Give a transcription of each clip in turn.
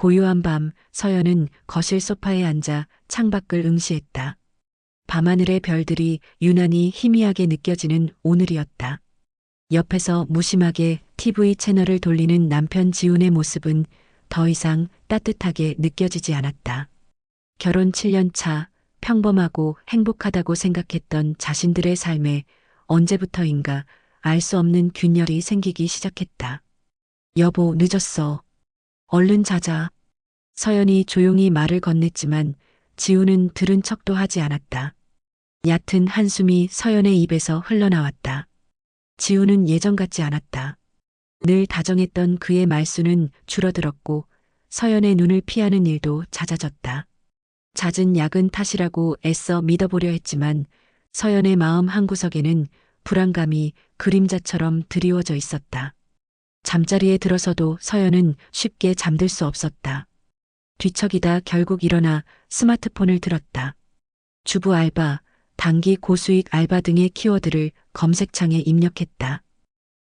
고요한 밤, 서연은 거실 소파에 앉아 창밖을 응시했다. 밤하늘의 별들이 유난히 희미하게 느껴지는 오늘이었다. 옆에서 무심하게 TV 채널을 돌리는 남편 지훈의 모습은 더 이상 따뜻하게 느껴지지 않았다. 결혼 7년 차, 평범하고 행복하다고 생각했던 자신들의 삶에 언제부터인가 알 수 없는 균열이 생기기 시작했다. 여보, 늦었어. 얼른 자자. 서연이 조용히 말을 건넸지만 지우는 들은 척도 하지 않았다. 얕은 한숨이 서연의 입에서 흘러나왔다. 지우는 예전 같지 않았다. 늘 다정했던 그의 말수는 줄어들었고 서연의 눈을 피하는 일도 잦아졌다. 잦은 야근 탓이라고 애써 믿어보려 했지만 서연의 마음 한구석에는 불안감이 그림자처럼 드리워져 있었다. 잠자리에 들어서도 서연은 쉽게 잠들 수 없었다. 뒤척이다 결국 일어나 스마트폰을 들었다. 주부 알바, 단기 고수익 알바 등의 키워드를 검색창에 입력했다.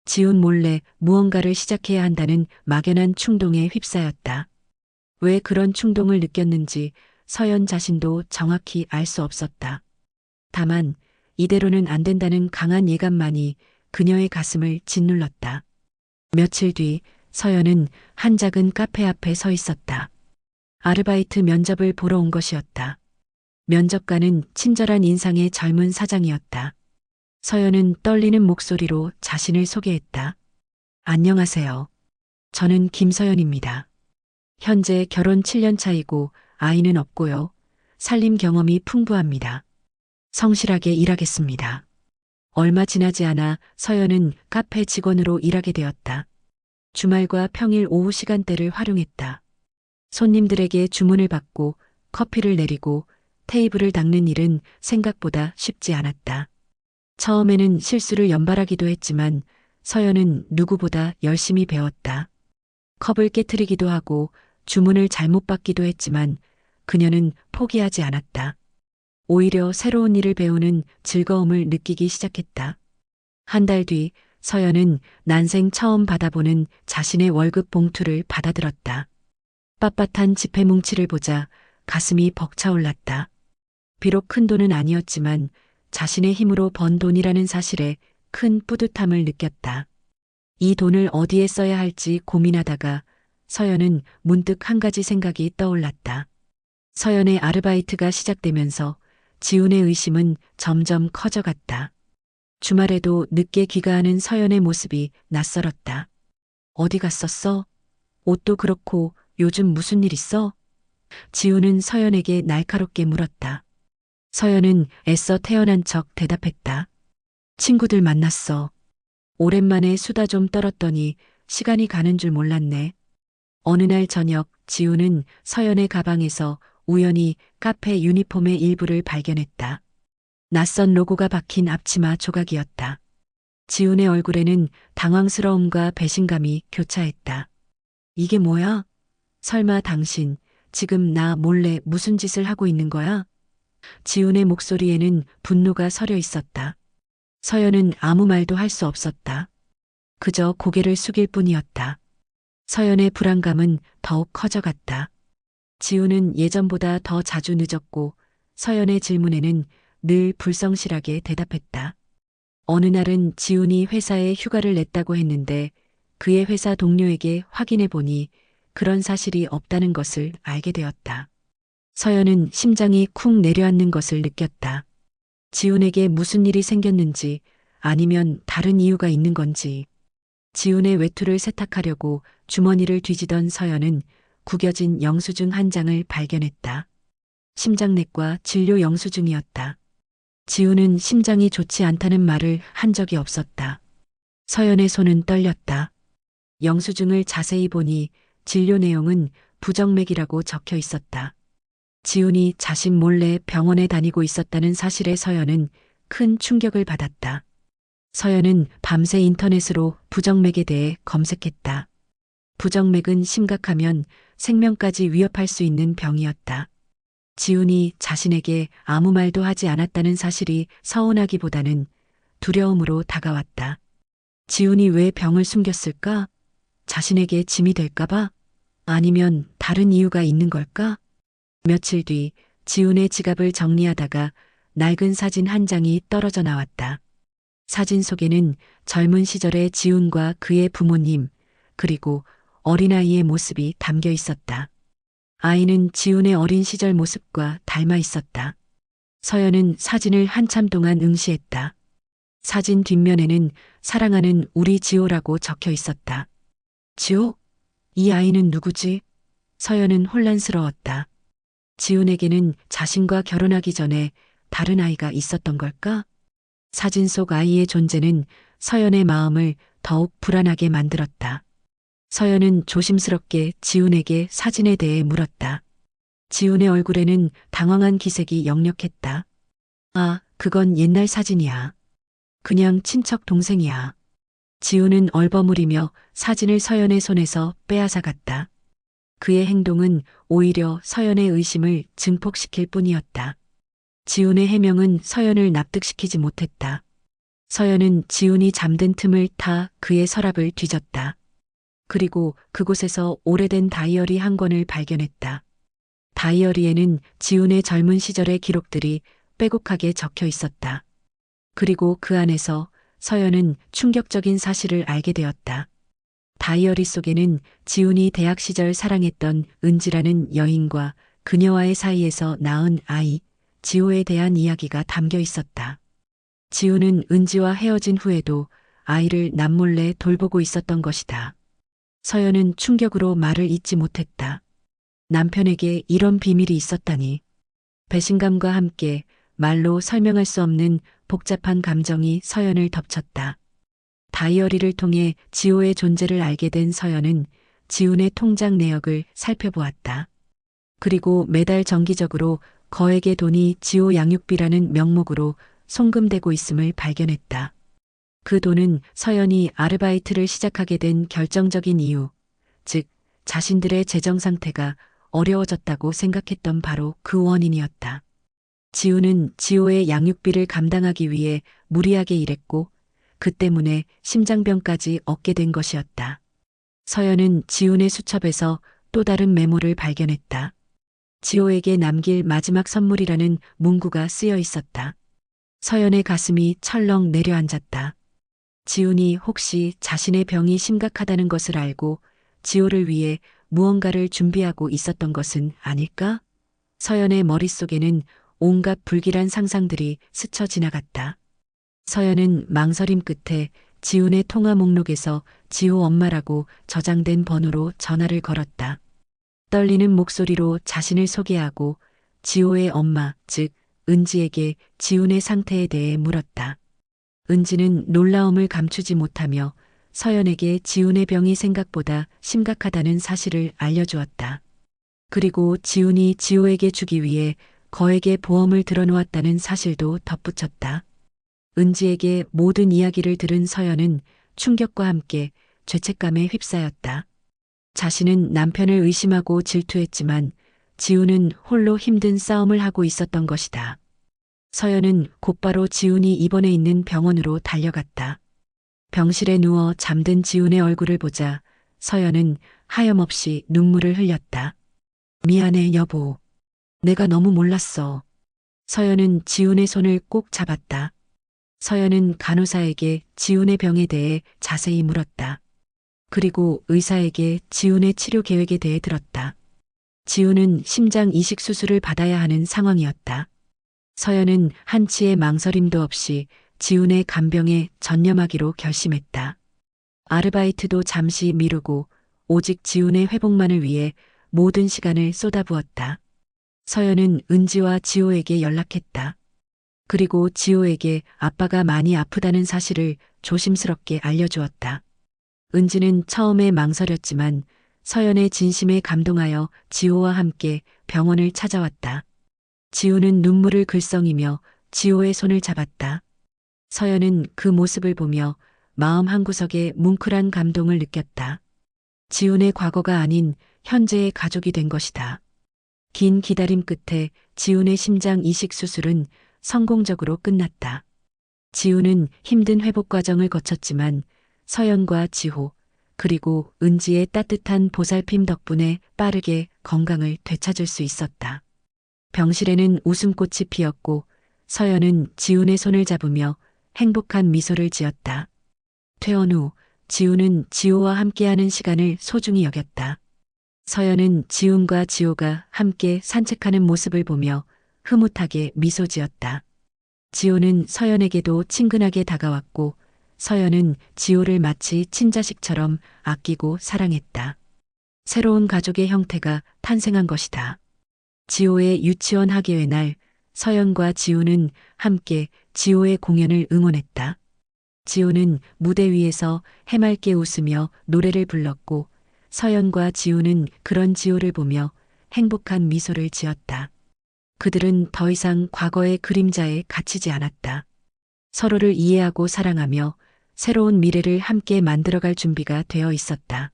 지훈 몰래 무언가를 시작해야 한다는 막연한 충동에 휩싸였다. 왜 그런 충동을 느꼈는지 서연 자신도 정확히 알 수 없었다. 다만 이대로는 안 된다는 강한 예감만이 그녀의 가슴을 짓눌렀다. 며칠 뒤 서연은 한 작은 카페 앞에 서 있었다. 아르바이트 면접을 보러 온 것이었다. 면접관은 친절한 인상의 젊은 사장이었다. 서연은 떨리는 목소리로 자신을 소개했다. 안녕하세요. 저는 김서연입니다. 현재 결혼 7년 차이고 아이는 없고요. 살림 경험이 풍부합니다. 성실하게 일하겠습니다. 얼마 지나지 않아 서연은 카페 직원으로 일하게 되었다. 주말과 평일 오후 시간대를 활용했다. 손님들에게 주문을 받고 커피를 내리고 테이블을 닦는 일은 생각보다 쉽지 않았다. 처음에는 실수를 연발하기도 했지만 서연은 누구보다 열심히 배웠다. 컵을 깨트리기도 하고 주문을 잘못 받기도 했지만 그녀는 포기하지 않았다. 오히려 새로운 일을 배우는 즐거움을 느끼기 시작했다. 한 달 뒤 서연은 난생 처음 받아보는 자신의 월급 봉투를 받아들었다. 빳빳한 지폐 뭉치를 보자 가슴이 벅차올랐다. 비록 큰 돈은 아니었지만 자신의 힘으로 번 돈이라는 사실에 큰 뿌듯함을 느꼈다. 이 돈을 어디에 써야 할지 고민하다가 서연은 문득 한 가지 생각이 떠올랐다. 서연의 아르바이트가 시작되면서 지훈의 의심은 점점 커져갔다. 주말에도 늦게 귀가하는 서연의 모습이 낯설었다. 어디 갔었어? 옷도 그렇고 요즘 무슨 일 있어? 지훈은 서연에게 날카롭게 물었다. 서연은 애써 태어난 척 대답했다. 친구들 만났어. 오랜만에 수다 좀 떨었더니 시간이 가는 줄 몰랐네. 어느 날 저녁 지훈은 서연의 가방에서 우연히 카페 유니폼의 일부를 발견했다. 낯선 로고가 박힌 앞치마 조각이었다. 지훈의 얼굴에는 당황스러움과 배신감이 교차했다. 이게 뭐야? 설마 당신 지금 나 몰래 무슨 짓을 하고 있는 거야? 지훈의 목소리에는 분노가 서려 있었다. 서연은 아무 말도 할 수 없었다. 그저 고개를 숙일 뿐이었다. 서연의 불안감은 더욱 커져갔다. 지훈은 예전보다 더 자주 늦었고 서연의 질문에는 늘 불성실하게 대답했다. 어느 날은 지훈이 회사에 휴가를 냈다고 했는데 그의 회사 동료에게 확인해 보니 그런 사실이 없다는 것을 알게 되었다. 서연은 심장이 쿵 내려앉는 것을 느꼈다. 지훈에게 무슨 일이 생겼는지 아니면 다른 이유가 있는 건지. 지훈의 외투를 세탁하려고 주머니를 뒤지던 서연은 구겨진 영수증 한 장을 발견했다. 심장내과 진료 영수증이었다. 지훈은 심장이 좋지 않다는 말을 한 적이 없었다. 서연의 손은 떨렸다. 영수증을 자세히 보니 진료 내용은 부정맥이라고 적혀 있었다. 지훈이 자신 몰래 병원에 다니고 있었다는 사실에 서연은 큰 충격을 받았다. 서연은 밤새 인터넷으로 부정맥에 대해 검색했다. 부정맥은 심각하면 생명까지 위협할 수 있는 병이었다. 지훈이 자신에게 아무 말도 하지 않았다는 사실이 서운하기보다는 두려움으로 다가왔다. 지훈이 왜 병을 숨겼을까? 자신에게 짐이 될까봐? 아니면 다른 이유가 있는 걸까? 며칠 뒤 지훈의 지갑을 정리하다가 낡은 사진 한 장이 떨어져 나왔다. 사진 속에는 젊은 시절의 지훈과 그의 부모님, 그리고 어린아이의 모습이 담겨 있었다. 아이는 지훈의 어린 시절 모습과 닮아 있었다. 서연은 사진을 한참 동안 응시했다. 사진 뒷면에는 사랑하는 우리 지호라고 적혀 있었다. 지호? 이 아이는 누구지? 서연은 혼란스러웠다. 지훈에게는 자신과 결혼하기 전에 다른 아이가 있었던 걸까? 사진 속 아이의 존재는 서연의 마음을 더욱 불안하게 만들었다. 서연은 조심스럽게 지훈에게 사진에 대해 물었다. 지훈의 얼굴에는 당황한 기색이 역력했다. 아, 그건 옛날 사진이야. 그냥 친척 동생이야. 지훈은 얼버무리며 사진을 서연의 손에서 빼앗아갔다. 그의 행동은 오히려 서연의 의심을 증폭시킬 뿐이었다. 지훈의 해명은 서연을 납득시키지 못했다. 서연은 지훈이 잠든 틈을 타 그의 서랍을 뒤졌다. 그리고 그곳에서 오래된 다이어리 한 권을 발견했다. 다이어리에는 지훈의 젊은 시절의 기록들이 빼곡하게 적혀 있었다. 그리고 그 안에서 서연은 충격적인 사실을 알게 되었다. 다이어리 속에는 지훈이 대학 시절 사랑했던 은지라는 여인과 그녀와의 사이에서 낳은 아이, 지호에 대한 이야기가 담겨 있었다. 지훈은 은지와 헤어진 후에도 아이를 남몰래 돌보고 있었던 것이다. 서연은 충격으로 말을 잇지 못했다. 남편에게 이런 비밀이 있었다니. 배신감과 함께 말로 설명할 수 없는 복잡한 감정이 서연을 덮쳤다. 다이어리를 통해 지호의 존재를 알게 된 서연은 지훈의 통장 내역을 살펴보았다. 그리고 매달 정기적으로 거액의 돈이 지호 양육비라는 명목으로 송금되고 있음을 발견했다. 그 돈은 서연이 아르바이트를 시작하게 된 결정적인 이유, 즉 자신들의 재정 상태가 어려워졌다고 생각했던 바로 그 원인이었다. 지훈은 지호의 양육비를 감당하기 위해 무리하게 일했고 그 때문에 심장병까지 얻게 된 것이었다. 서연은 지훈의 수첩에서 또 다른 메모를 발견했다. 지호에게 남길 마지막 선물이라는 문구가 쓰여 있었다. 서연의 가슴이 철렁 내려앉았다. 지훈이 혹시 자신의 병이 심각하다는 것을 알고 지호를 위해 무언가를 준비하고 있었던 것은 아닐까? 서연의 머릿속에는 온갖 불길한 상상들이 스쳐 지나갔다. 서연은 망설임 끝에 지훈의 통화 목록에서 지호 엄마라고 저장된 번호로 전화를 걸었다. 떨리는 목소리로 자신을 소개하고 지호의 엄마, 즉 은지에게 지훈의 상태에 대해 물었다. 은지는 놀라움을 감추지 못하며 서연에게 지훈의 병이 생각보다 심각하다는 사실을 알려주었다. 그리고 지훈이 지호에게 주기 위해 거액의 보험을 들어놓았다는 사실도 덧붙였다. 은지에게 모든 이야기를 들은 서연은 충격과 함께 죄책감에 휩싸였다. 자신은 남편을 의심하고 질투했지만 지훈은 홀로 힘든 싸움을 하고 있었던 것이다. 서연은 곧바로 지훈이 입원해 있는 병원으로 달려갔다. 병실에 누워 잠든 지훈의 얼굴을 보자 서연은 하염없이 눈물을 흘렸다. 미안해, 여보. 내가 너무 몰랐어. 서연은 지훈의 손을 꼭 잡았다. 서연은 간호사에게 지훈의 병에 대해 자세히 물었다. 그리고 의사에게 지훈의 치료 계획에 대해 들었다. 지훈은 심장 이식 수술을 받아야 하는 상황이었다. 서연은 한치의 망설임도 없이 지훈의 간병에 전념하기로 결심했다. 아르바이트도 잠시 미루고 오직 지훈의 회복만을 위해 모든 시간을 쏟아부었다. 서연은 은지와 지호에게 연락했다. 그리고 지호에게 아빠가 많이 아프다는 사실을 조심스럽게 알려주었다. 은지는 처음에 망설였지만 서연의 진심에 감동하여 지호와 함께 병원을 찾아왔다. 지호는 눈물을 글썽이며 지호의 손을 잡았다. 서연은 그 모습을 보며 마음 한구석에 뭉클한 감동을 느꼈다. 지훈의 과거가 아닌 현재의 가족이 된 것이다. 긴 기다림 끝에 지훈의 심장 이식 수술은 성공적으로 끝났다. 지훈은 힘든 회복 과정을 거쳤지만 서연과 지호, 그리고 은지의 따뜻한 보살핌 덕분에 빠르게 건강을 되찾을 수 있었다. 병실에는 웃음꽃이 피었고 서연은 지훈의 손을 잡으며 행복한 미소를 지었다. 퇴원 후 지훈은 지호와 함께하는 시간을 소중히 여겼다. 서연은 지훈과 지호가 함께 산책하는 모습을 보며 흐뭇하게 미소 지었다. 지호는 서연에게도 친근하게 다가왔고 서연은 지호를 마치 친자식처럼 아끼고 사랑했다. 새로운 가족의 형태가 탄생한 것이다. 지호의 유치원 학예회 날 서연과 지호는 함께 지호의 공연을 응원했다. 지호는 무대 위에서 해맑게 웃으며 노래를 불렀고 서연과 지호는 그런 지호를 보며 행복한 미소를 지었다. 그들은 더 이상 과거의 그림자에 갇히지 않았다. 서로를 이해하고 사랑하며 새로운 미래를 함께 만들어갈 준비가 되어 있었다.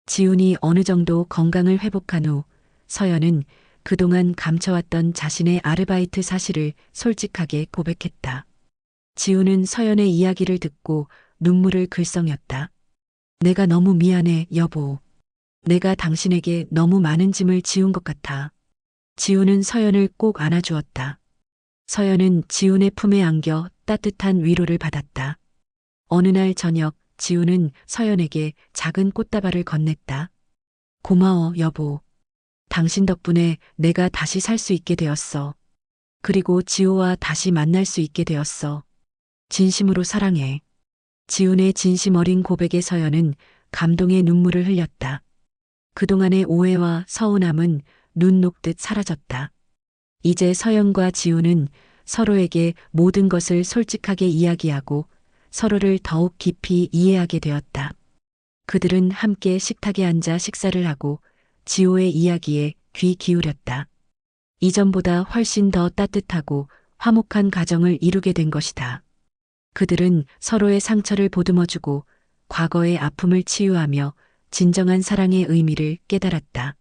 지훈이 어느 정도 건강을 회복한 후 서연은 그동안 감춰왔던 자신의 아르바이트 사실을 솔직하게 고백했다. 지훈은 서연의 이야기를 듣고 눈물을 글썽였다. 내가 너무 미안해, 여보. 내가 당신에게 너무 많은 짐을 지운 것 같아. 지훈은 서연을 꼭 안아주었다. 서연은 지훈의 품에 안겨 따뜻한 위로를 받았다. 어느 날 저녁 지훈은 서연에게 작은 꽃다발을 건넸다. 고마워, 여보. 당신 덕분에 내가 다시 살 수 있게 되었어. 그리고 지호와 다시 만날 수 있게 되었어. 진심으로 사랑해. 지훈의 진심 어린 고백에 서연은 감동의 눈물을 흘렸다. 그동안의 오해와 서운함은 눈 녹듯 사라졌다. 이제 서연과 지훈은 서로에게 모든 것을 솔직하게 이야기하고 서로를 더욱 깊이 이해하게 되었다. 그들은 함께 식탁에 앉아 식사를 하고 지호의 이야기에 귀 기울였다. 이전보다 훨씬 더 따뜻하고 화목한 가정을 이루게 된 것이다. 그들은 서로의 상처를 보듬어주고 과거의 아픔을 치유하며 진정한 사랑의 의미를 깨달았다.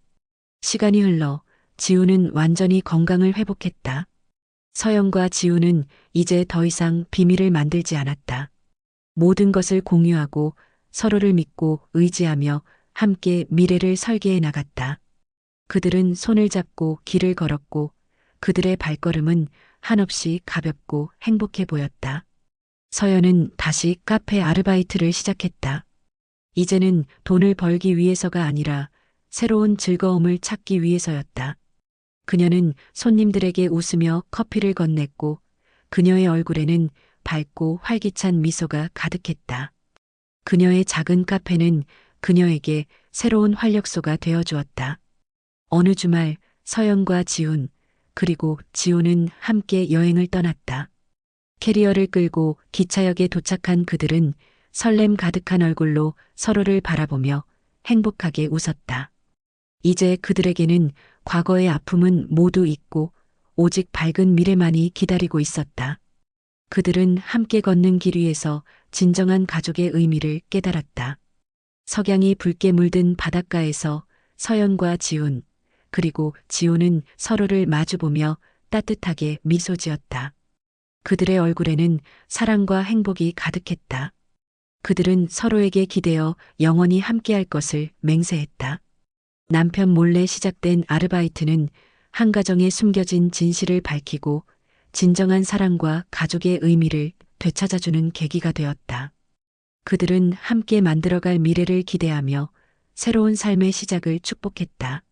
시간이 흘러 지훈은 완전히 건강을 회복했다. 서연과 지훈은 이제 더 이상 비밀을 만들지 않았다. 모든 것을 공유하고 서로를 믿고 의지하며 함께 미래를 설계해 나갔다. 그들은 손을 잡고 길을 걸었고 그들의 발걸음은 한없이 가볍고 행복해 보였다. 서연은 다시 카페 아르바이트를 시작했다. 이제는 돈을 벌기 위해서가 아니라 새로운 즐거움을 찾기 위해서였다. 그녀는 손님들에게 웃으며 커피를 건넸고 그녀의 얼굴에는 밝고 활기찬 미소가 가득했다. 그녀의 작은 카페는 그녀에게 새로운 활력소가 되어 주었다. 어느 주말 서연과 지훈 그리고 지호는 함께 여행을 떠났다. 캐리어를 끌고 기차역에 도착한 그들은 설렘 가득한 얼굴로 서로를 바라보며 행복하게 웃었다. 이제 그들에게는 과거의 아픔은 모두 잊고 오직 밝은 미래만이 기다리고 있었다. 그들은 함께 걷는 길 위에서 진정한 가족의 의미를 깨달았다. 석양이 붉게 물든 바닷가에서 서연과 지훈, 그리고 지호는 서로를 마주보며 따뜻하게 미소 지었다. 그들의 얼굴에는 사랑과 행복이 가득했다. 그들은 서로에게 기대어 영원히 함께할 것을 맹세했다. 남편 몰래 시작된 아르바이트는 한 가정에 숨겨진 진실을 밝히고 진정한 사랑과 가족의 의미를 되찾아주는 계기가 되었다. 그들은 함께 만들어갈 미래를 기대하며 새로운 삶의 시작을 축복했다.